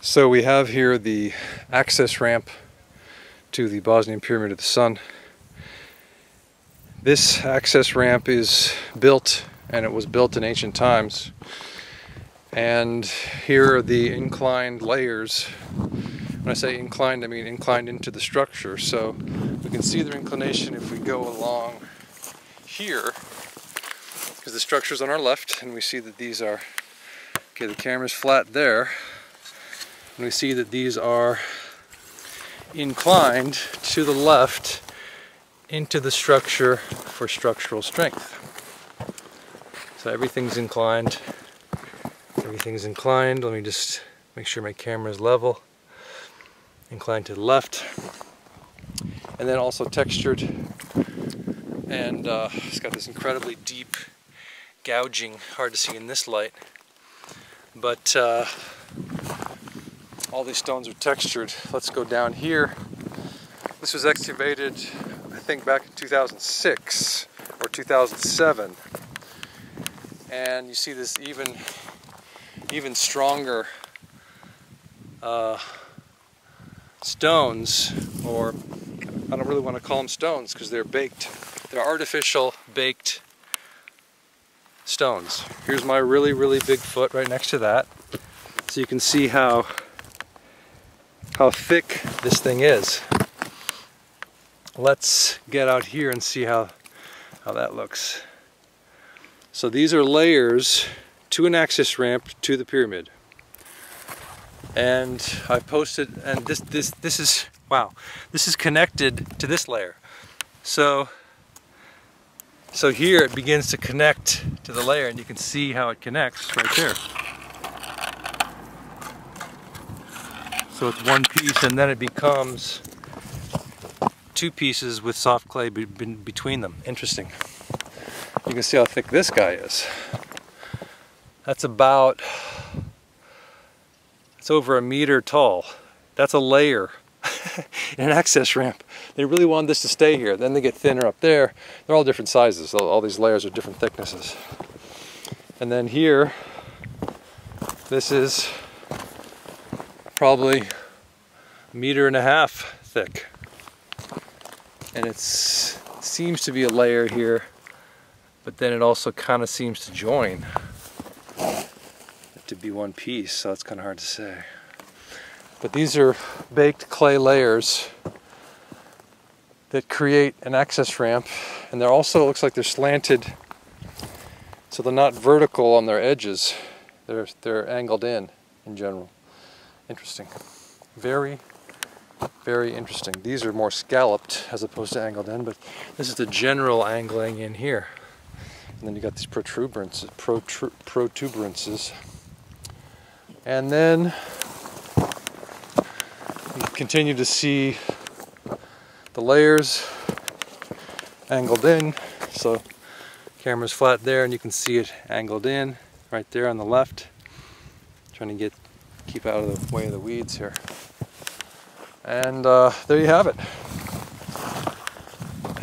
So we have here the access ramp to the Bosnian Pyramid of the Sun. This access ramp is built, and it was built in ancient times. And here are the inclined layers. When I say inclined, I mean inclined into the structure. So we can see their inclination if we go along here, because the structure's on our left, and we see that these are, okay, the camera's flat there. And we see that these are inclined to the left into the structure for structural strength. So everything's inclined. Everything's inclined. Let me just make sure my camera is level. Inclined to the left. And then also textured. And it's got this incredibly deep gouging, hard to see in this light. But all these stones are textured. Let's go down here. This was excavated, I think, back in 2006 or 2007. And you see this even stronger stones, or I don't really want to call them stones because they're baked. They're artificial baked stones. Here's my really, really big foot right next to that. So you can see how thick this thing is. Let's get out here and see how that looks. So these are layers to an access ramp to the pyramid. And I posted, and this is, wow, this is connected to this layer. So here it begins to connect to the layer, and you can see how it connects right there. So it's one piece, and then it becomes two pieces with soft clay between them. Interesting. You can see how thick this guy is. That's about, it's over a meter tall. That's a layer in an access ramp. They really wanted this to stay here. Then they get thinner up there. They're all different sizes. All these layers are different thicknesses. And then here, this is probably 1.5 meters thick. And it seems to be a layer here, but then it also kind of seems to join to be one piece, so it's kind of hard to say. But these are baked clay layers that create an access ramp, and they're also, it looks like they're slanted, so they're not vertical on their edges. They're angled in general. Interesting. Very, very interesting. These are more scalloped as opposed to angled in, but this is the general angling in here. And then you got these protuberances. And then you continue to see the layers angled in. So camera's flat there, and you can see it angled in right there on the left. Trying to keep out of the way of the weeds here. And there you have it.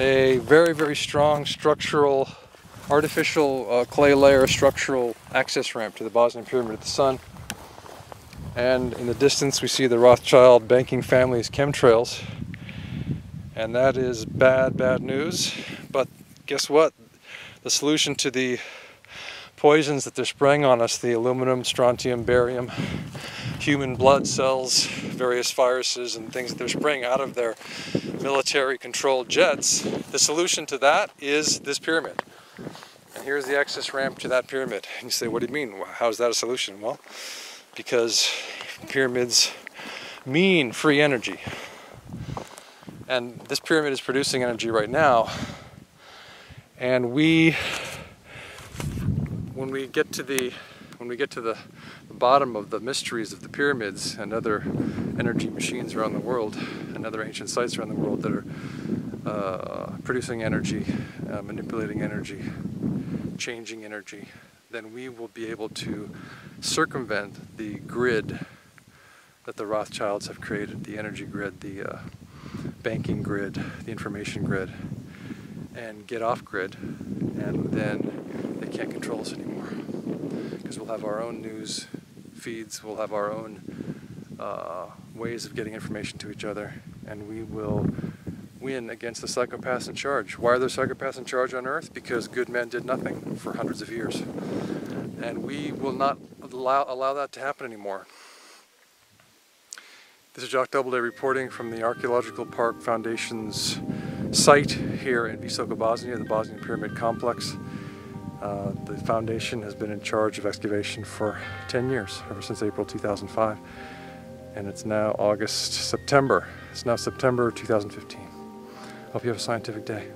A very, very strong structural, artificial clay layer structural access ramp to the Bosnian Pyramid of the Sun. And in the distance we see the Rothschild banking family's chemtrails. And that is bad, bad news. But guess what? The solution to the poisons that they're spraying on us, the aluminum, strontium, barium, human blood cells, various viruses and things that they're spraying out of their military-controlled jets, the solution to that is this pyramid. And here's the access ramp to that pyramid. And you say, what do you mean? How is that a solution? Well, because pyramids mean free energy. And this pyramid is producing energy right now. And when we get to the bottom of the mysteries of the pyramids and other energy machines around the world and other ancient sites around the world that are producing energy, manipulating energy, changing energy, then we will be able to circumvent the grid that the Rothschilds have created, the energy grid, the banking grid, the information grid, and get off grid, and then they can't control us anymore, because we'll have our own news feeds, we'll have our own ways of getting information to each other, and we will win against the psychopaths in charge. Why are there psychopaths in charge on Earth? Because good men did nothing for hundreds of years. And we will not allow that to happen anymore. This is Jock Doubleday reporting from the Archaeological Park Foundation's site here in Visoko, Bosnia, the Bosnian Pyramid Complex. The foundation has been in charge of excavation for 10 years, ever since April 2005. And it's now September. It's now September 2015. Hope you have a scientific day.